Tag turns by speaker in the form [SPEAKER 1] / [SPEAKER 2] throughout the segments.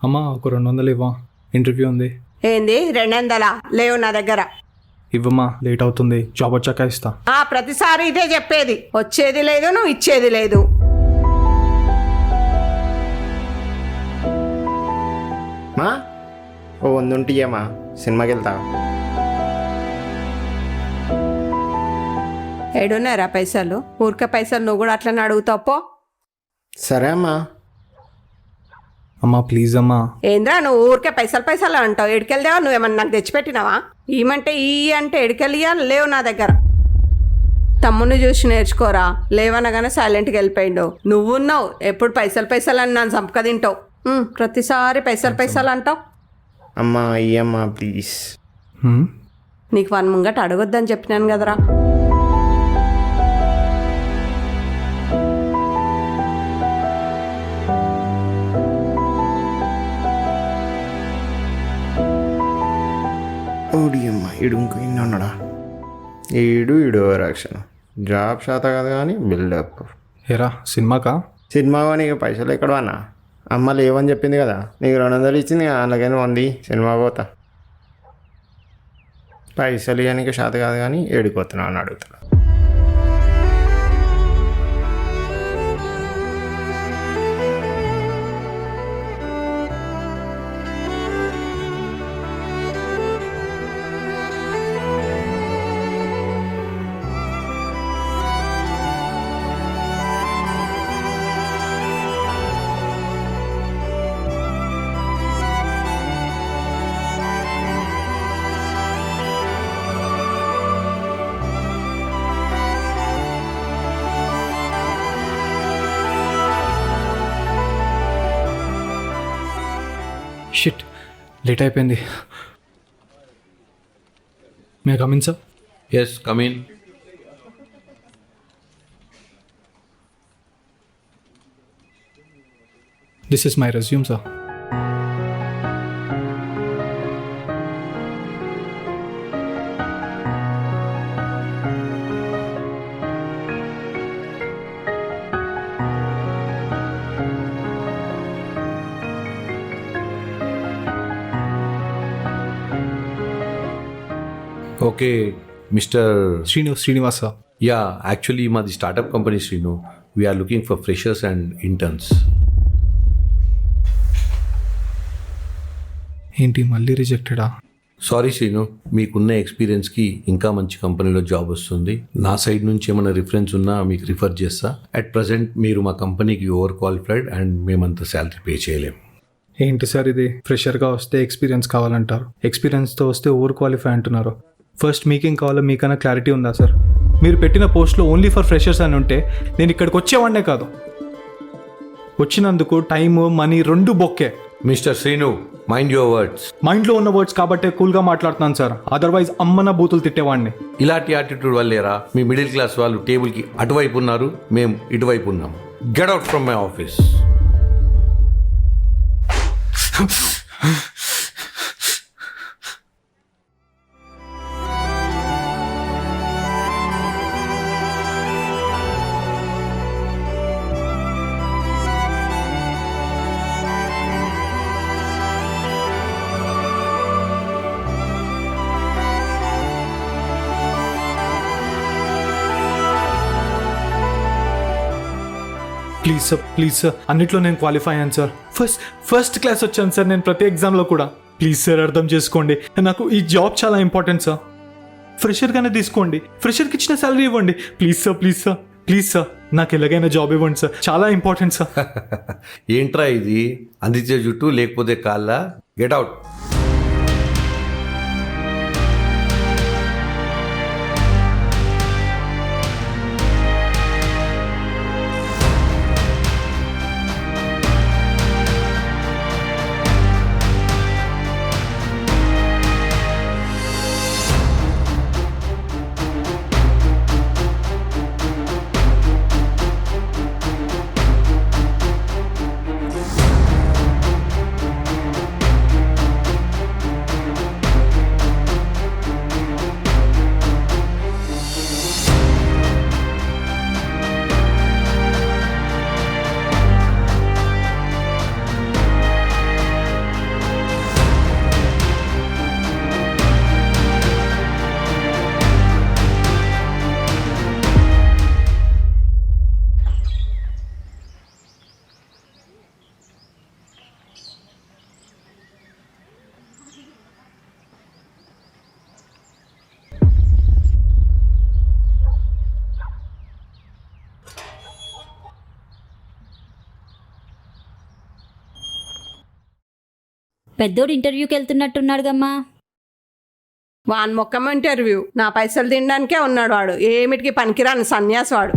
[SPEAKER 1] అమ్మా ఒక 200 ఇవ్వా, ఇంటర్వ్యూ ఉంది.
[SPEAKER 2] ఏంది 200 లేవు నా దగ్గర.
[SPEAKER 1] ఇవ్వమ్మా, లేట్ అవుతుంది, జాబ్ వచ్చాక ఇస్తా.
[SPEAKER 2] ప్రతిసారి ఇదే చెప్పేది, వచ్చేది లేదు నువ్వు ఇచ్చేది లేదు.
[SPEAKER 3] మా ఓ 100 ఉంటియమ్మా, సినిమాకి వెళ్తా.
[SPEAKER 2] ఏడున్నారా పైసలు? ఊరికే పైసలు నువ్వు కూడా అట్లనే అడుగుతావు పో.
[SPEAKER 3] సరే అమ్మా.
[SPEAKER 1] అమ్మా ప్లీజ్ అమ్మా.
[SPEAKER 2] ఏంద్రా నువ్వు ఊరికే పైసలు అంటావు? ఎడికెళ్దావా? నువ్వేమన్నా నాకు తెచ్చిపెట్టినావా? ఈమంటే ఈ అంటే ఎడికెళ్ళియా లేవు నా దగ్గర. తమ్ముని చూసి నేర్చుకోరా. లేవనగానే సైలెంట్గా వెళ్ళిపోయిండు. నువ్వున్నావు ఎప్పుడు పైసలు అని నన్ను సంపక తింటావు. ప్రతిసారి పైసలు అంటావు.
[SPEAKER 3] అమ్మా ఇయ్యమ్మా ప్లీజ్.
[SPEAKER 2] నీకు 1 ముంగట అడగొద్దని చెప్పినాను కదరా.
[SPEAKER 3] ఓడియమ్మా ఈడు ఇంకో ఇన్ని ఉన్నాడా? ఈడు యాక్షన్ జాబ్ శాత కాదు కానీ బిల్డప్.
[SPEAKER 1] ఏరా సినిమాకా?
[SPEAKER 3] సినిమా నీకు పైసలు ఎక్కడ అన్నా? అమ్మ లేవని చెప్పింది కదా, నీకు 200 ఇచ్చింది, అలాగని 100 సినిమా పోతా. పైసలు ఇవ్వడానికి శాత కాదు కానీ ఏడిపోతున్నావు అని అడుగుతున్నా.
[SPEAKER 1] షిట్, లేట్ అయిపోయింది. May come in sir?
[SPEAKER 4] Yes, come in.
[SPEAKER 1] This is my resume sir.
[SPEAKER 4] Okay, Mr.
[SPEAKER 1] Srinivas sir.
[SPEAKER 4] Yeah, actually, the startup company, Srinu, we are looking for freshers and interns.
[SPEAKER 1] ఏంటి మళ్ళీ రిజెక్టెడా?
[SPEAKER 4] సారీ శ్రీను, మీకున్న ఎక్స్పీరియన్స్కి ఇంకా మంచి కంపెనీలో job వస్తుంది. నా side నుంచి ఏమైనా రిఫరెన్స్ ఉన్నా మీకు రిఫర్ చేస్తా. అట్ ప్రజెంట్ మీరు మా కంపెనీకి ఓవర్ క్వాలిఫైడ్ అండ్ మేమంత శాలరీ పే చేయలేం.
[SPEAKER 1] ఏంటి సార్ ఇది? ఫ్రెషర్గా వస్తే ఎక్స్పీరియన్స్ కావాలంటారు, ఎక్స్పీరియన్స్తో వస్తే ఓవర్ క్వాలిఫై అంటున్నారు. ఫస్ట్ మీకేం కావాలో మీకన్నా క్లారిటీ ఉందా సార్? మీరు పెట్టిన పోస్ట్లో ఓన్లీ ఫర్ ఫ్రెషర్స్ అని ఉంటే నేను ఇక్కడికి వచ్చేవాడినే కాదు. వచ్చినందుకు time money 2 bouquet.
[SPEAKER 4] Mister Srinu, mind your words.
[SPEAKER 1] మైండ్లో ఉన్న వర్డ్స్ కాబట్టే కూల్గా మాట్లాడుతున్నాను సార్, అదర్వైజ్ అమ్మన బూతులు తిట్టేవాడిని.
[SPEAKER 4] ఇలాంటి యాటిట్యూడ్ వల్లేరా మీ మిడిల్ క్లాస్ వాళ్ళు టేబుల్కి అటువైపు ఉన్నారు, మేము ఇటువైపు ఉన్నాం. Get out from my office.
[SPEAKER 1] Please sir అన్నిట్లో నేను క్వాలిఫై అయ్యాను సార్. ఫస్ట్ క్లాస్ వచ్చాను సార్ నేను ప్రతి ఎగ్జామ్లో కూడా. ప్లీజ్ సార్ అర్థం చేసుకోండి, నాకు ఈ జాబ్ చాలా ఇంపార్టెంట్ సార్. ఫ్రెషర్గానే తీసుకోండి, ఫ్రెషర్కి ఇచ్చిన శాలరీ ఇవ్వండి. ప్లీజ్ సార్ నాకు ఎలాగైనా జాబ్ ఇవ్వండి సార్, చాలా ఇంపార్టెంట్ సార్.
[SPEAKER 4] ఏంట్రా ఇది? అందించే జుట్టు లేకపోతే కాళ్ళ? Get out.
[SPEAKER 5] పెద్దోడు ఇంటర్వ్యూకి వెళ్తున్నట్టున్నాడుగమ్మా.
[SPEAKER 2] వాన్ మొక్కం ఇంటర్వ్యూ, నా పైసలు తినడానికే ఉన్నాడు వాడు. ఏమిటికి పనికిరాని సన్యాసి వాడు.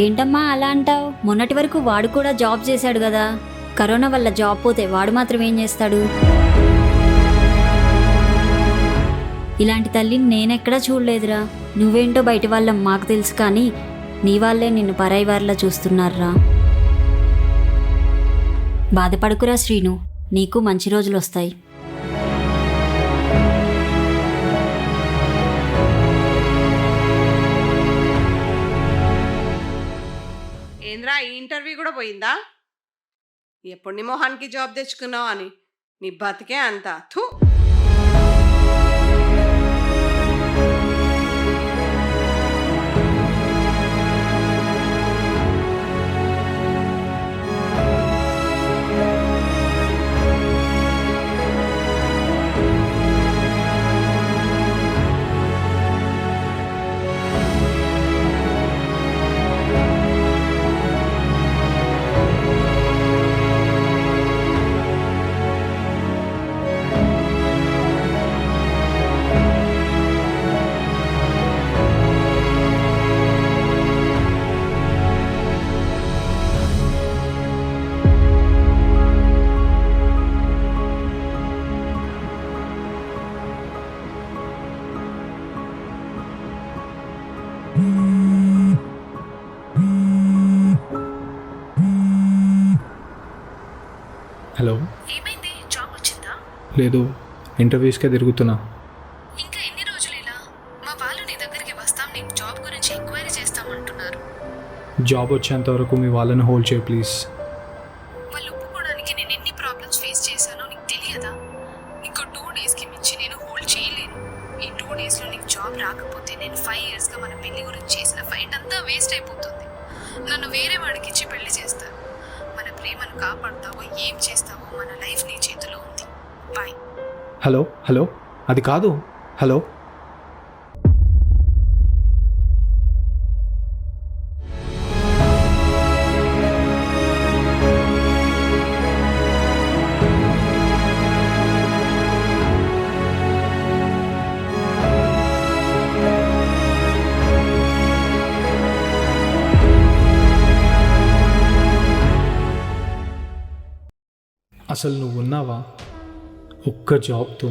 [SPEAKER 5] ఏంటమ్మా అలా అంటావు? మొన్నటి వరకు వాడు కూడా జాబ్ చేశాడు కదా. కరోనా వల్ల జాబ్ పోతే వాడు మాత్రం ఏం చేస్తాడు? ఇలాంటి తల్లిని నేనెక్కడా చూడలేదురా. నువ్వేంటో బయట వాళ్ళం మాకు తెలుసు, కానీ నీ వాళ్ళే నిన్ను పరాయి వారిలా చూస్తున్నారురా. బాధపడకురా శ్రీను, నీకు మంచి రోజులు వస్తాయి.
[SPEAKER 2] ఏంద్రా, ఈ ఇంటర్వ్యూ కూడా పోయిందా? ఎప్పుడు నీ మొహానికి జాబ్ తెచ్చుకున్నావు అని నీ బతికే అంత థూ.
[SPEAKER 1] హలో,
[SPEAKER 6] ఏమైంది? జాబ్ వచ్చిందా?
[SPEAKER 1] లేదు, ఇంటర్వ్యూస్కే తిరుగుతున్నా.
[SPEAKER 6] ఇంకా ఎన్ని రోజులు ఇలా? మా వాళ్ళు నీ దగ్గరికి వస్తాం, నీకు జాబ్ గురించి ఎంక్వైరీ చేస్తామంటున్నారు.
[SPEAKER 1] జాబ్ వచ్చేంత వరకు మీ వాళ్ళని హోల్డ్ చేయి ప్లీజ్.
[SPEAKER 6] వాళ్ళు ఒప్పుకోవడానికి నేను ఎన్ని ప్రాబ్లమ్స్ ఫేస్ చేశానో నీకు తెలియదా? ఇంకో 2 డేస్కి మించి నేను హోల్డ్ చేయలేను. ఈ 2 డేస్లో నీకు జాబ్ రాకపోతే నేను 5 yearsగా మన పెళ్లి గురించి చేసిన ఫైట్ అంతా వేస్ట్ అయిపోతుంది. నన్ను వేరే వాడికి ఇచ్చి పెళ్లి చేస్తారు. మన ప్రేమను కాపాడుతావో ఏం చేస్తావో మన లైఫ్ నీ చేతిలో ఉంది. బాయ్.
[SPEAKER 1] హలో హలో, అది కాదు. హలో, అసలు నువ్వు ఉన్నావా? ఒక్క జాబ్తో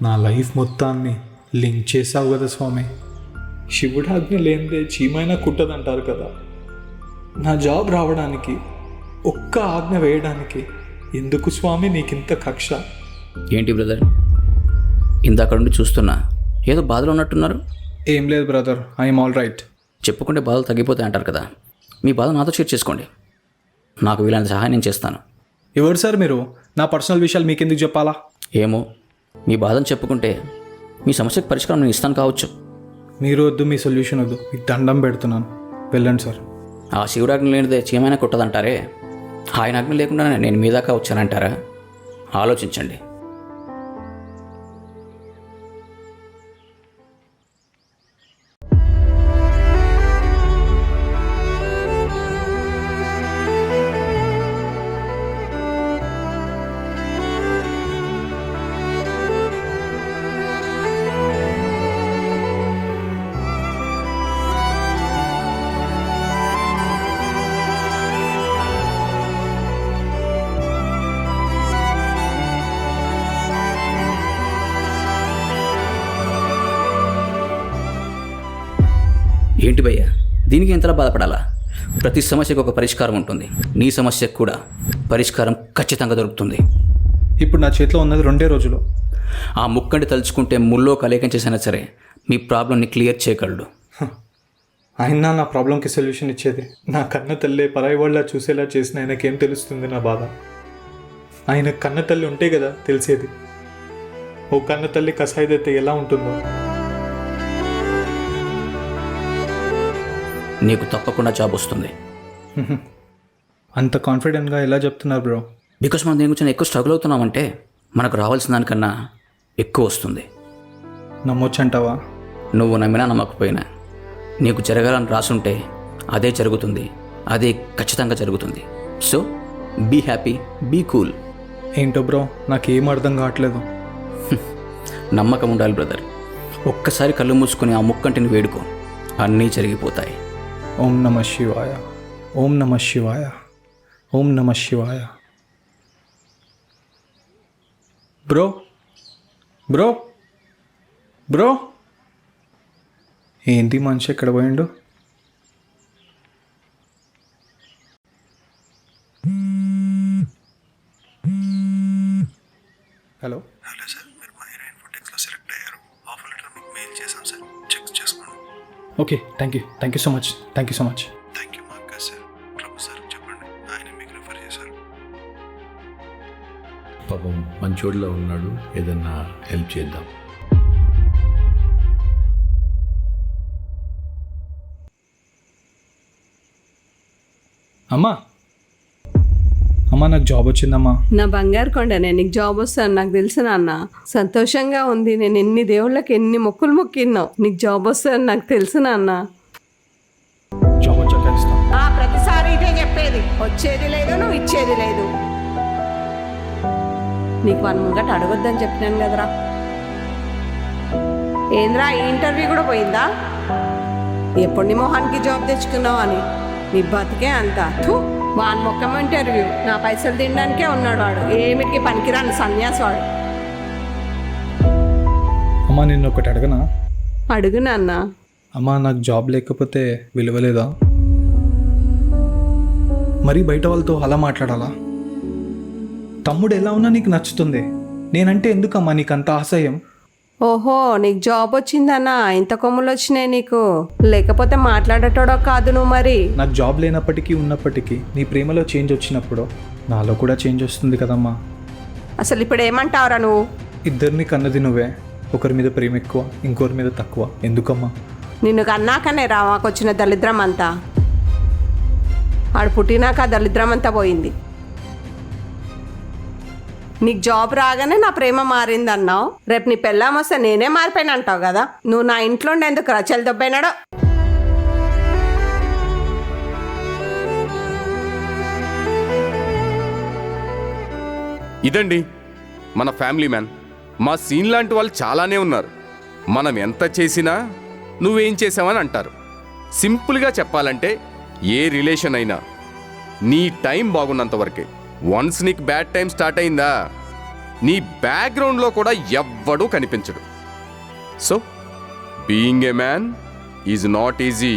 [SPEAKER 1] నా లైఫ్ మొత్తాన్ని లింక్ చేసావు కదా స్వామి. శివుడు ఆజ్ఞ లేనిదే చీమైనా కుట్టదంటారు కదా. నా జాబ్ రావడానికి ఒక్క ఆజ్ఞ వేయడానికి ఎందుకు స్వామి నీకింత కక్ష?
[SPEAKER 7] ఏంటి బ్రదర్, ఇందాక నుండి చూస్తున్నా ఏదో బాధలో ఉన్నట్టున్నారు.
[SPEAKER 1] ఏం లేదు బ్రదర్, ఐఎమ్ ఆల్ రైట్.
[SPEAKER 7] చెప్పుకుంటే బాధలు తగ్గిపోతాయి అంటారు కదా, మీ బాధ నాతో షేర్ చేసుకోండి. నాకు వీలైన సహాయం నేను చేస్తాను.
[SPEAKER 1] ఎవరు సార్ మీరు? నా పర్సనల్ విషయాలు మీకెందుకు చెప్పాలా?
[SPEAKER 7] ఏమో, మీ బాధను చెప్పుకుంటే మీ సమస్యకు పరిష్కారం నేను ఇస్తాను కావచ్చు.
[SPEAKER 1] మీరు వద్దు, మీ సొల్యూషన్ వద్దు, మీకు దండం పెడుతున్నాను, వెళ్ళండి సార్.
[SPEAKER 7] ఆ శివుడాజ్ఞ లేనిదే చీమైనా కొట్టదంటారే, ఆయన ఆజ్ఞ లేకుండా నేను మీ దాకా వచ్చానంటారా? ఆలోచించండి. ఏంటి భయ్యా, దీనికి ఎంతలా బాధపడాలా? ప్రతి సమస్యకు ఒక పరిష్కారం ఉంటుంది. నీ సమస్యకు కూడా పరిష్కారం ఖచ్చితంగా దొరుకుతుంది.
[SPEAKER 1] ఇప్పుడు నా చేతిలో ఉన్నది 2 రోజులు.
[SPEAKER 7] ఆ ముక్కంటి తలుచుకుంటే ముల్లో కలేకం చేసినా సరే మీ ప్రాబ్లంని క్లియర్ చేయగలడు.
[SPEAKER 1] ఆయన నా ప్రాబ్లంకి సొల్యూషన్ ఇచ్చేది. నా కన్న తల్లి పరాయి వాళ్ళ చూసేలా చేసిన ఆయనకేం తెలుస్తుంది నా బాధ? ఆయన కన్న తల్లి ఉంటే కదా తెలిసేది. ఓ కన్న తల్లి కసాయిదైతే ఎలా ఉంటుందో.
[SPEAKER 7] నీకు తప్పకుండా జాబ్ వస్తుంది.
[SPEAKER 1] అంత కాన్ఫిడెంట్గా ఎలా చెప్తున్నారు బ్రో?
[SPEAKER 7] బికాస్ మనం దీని గురించి ఎక్కువ స్ట్రగుల్ అవుతున్నామంటే మనకు రావాల్సిన దానికన్నా ఎక్కువ వస్తుంది.
[SPEAKER 1] నమ్మొచ్చంటావా?
[SPEAKER 7] నువ్వు నమ్మినా నమ్మకపోయినా నీకు జరగాలని రాసుంటే అదే జరుగుతుంది. అదే ఖచ్చితంగా జరుగుతుంది. So be happy, be cool.
[SPEAKER 1] ఏంటో బ్రో నాకేం అర్థం కావట్లేదు.
[SPEAKER 7] నమ్మకం ఉండాలి బ్రదర్. ఒక్కసారి కళ్ళు మూసుకొని ఆ ముక్కంటిని వేడుకో, అన్నీ జరిగిపోతాయి.
[SPEAKER 1] ఓం నమ శివాయ, ఓం నమ శివాయ, ఓం నమ శివాయ. బ్రో బ్రో బ్రో ఏంటి మనిషి ఎక్కడ పోయిండు? హలో
[SPEAKER 8] హలో సార్, మీరు మా హీరోయిన్ ఫోటెక్స్లో సెలెక్ట్ అయ్యారు. ఆఫర్ లెటర్ మీకు మెయిల్ చేశాం సార్, చెక్ చేసుకోండి.
[SPEAKER 1] Okay, thank you so much. Thank you so much.
[SPEAKER 8] Thank you మాకు కాదు సార్, ప్రభు సార్ చెప్పండి, ఆయన మీకు రిఫర్ చేశారు.
[SPEAKER 4] పాపం మంచోడిలో ఉన్నాడు, ఏదన్నా హెల్ప్ చేద్దాం.
[SPEAKER 1] అమ్మా నాకు జాబ్ వచ్చిందమ్మా.
[SPEAKER 2] నా బంగారు కొండనే, నీకు జాబ్ వస్తాను నాకు తెలుసు నాన్న. సంతోషంగా ఉంది. నేను ఎన్ని దేవుళ్ళకి ఎన్ని మొక్కులు మొక్కిన్నావు. నీకు జాబ్ వస్తాను నాకు తెలుసు నాన్న.
[SPEAKER 1] జాబ్ వచ్చాక ఇస్తాం.
[SPEAKER 2] ప్రతిసారి ఇదే చెప్పేది, వచ్చేది లేదు, నువ్వు ఇచ్చేది లేదు. నీకు వన్ ముంగట అడగొద్దని చెప్పినాను కదరా. ఏంద్రా ఈ ఇంటర్వ్యూ కూడా పోయిందా? ఎప్పుడు నీ మొహానికి జాబ్ తెచ్చుకున్నావు అని. నీ బతికే అంత వాన్ మొక్కం ఇంటర్వ్యూ. నా పైసలు తినడానికే ఉన్నాడు వాడు. ఏమిటికి పనికిరాని సన్యాసి వాడు.
[SPEAKER 1] అమ్మా నిన్ను ఒకటి అడగనా?
[SPEAKER 2] అడుగు నాన్న.
[SPEAKER 1] అమ్మా నాకు జాబ్ లేకపోతే విలువలేదా? మరి బయట వాళ్ళతో అలా మాట్లాడాలా? తమ్ముడు ఎలా ఉన్నా నీకు నచ్చుతుంది, నేనంటే ఎందుకమ్మా నీకు అంత ఆశయం?
[SPEAKER 2] ఓహో నీకు జాబ్ వచ్చిందన్నా, ఇంత కొమ్ములు వచ్చినాయి నీకు. లేకపోతే మాట్లాడేటోడో కాదు నువ్వు. మరి
[SPEAKER 1] నాకు జాబ్ లేనప్పటికీ ఉన్నప్పటికీ నీ ప్రేమలో చేంజ్ వచ్చినప్పుడు నాలో కూడా చేంజ్ వస్తుంది కదమ్మా.
[SPEAKER 2] అసలు ఇప్పుడు ఏమంటావురా నువ్వు?
[SPEAKER 1] ఇద్దరిని కన్నది నువ్వే. ఒకరి మీద ప్రేమ ఎక్కువ, ఇంకొకరి మీద తక్కువ. ఎందుకమ్మా?
[SPEAKER 2] నిన్ను కన్నాకనే రా మాకు వచ్చిన దరిద్రం అంతా. ఆడు పుట్టినాక ఆ దరిద్రం అంతా పోయింది. నీకు జాబ్ రాగానే నా ప్రేమ మారిందన్నావు. రేపు నీ పెళ్ళాం వస్తే నేనే మారిపోయిన అంటావు కదా. నువ్వు నా ఇంట్లో ఉండేందుకు రచలు దొబ్బైనాడో.
[SPEAKER 9] ఇదండి మన ఫ్యామిలీ మ్యాన్. మా సీన్ లాంటి వాళ్ళు చాలానే ఉన్నారు. మనం ఎంత చేసినా నువ్వేం చేసావని అంటారు. సింపుల్గా చెప్పాలంటే ఏ రిలేషన్ అయినా నీ టైం బాగున్నంత వరకే. వన్స్ నీకు బ్యాడ్ టైం స్టార్ట్ అయిందా నీ బ్యాక్గ్రౌండ్లో కూడా ఎవ్వడూ కనిపించడు. So being a man is not easy.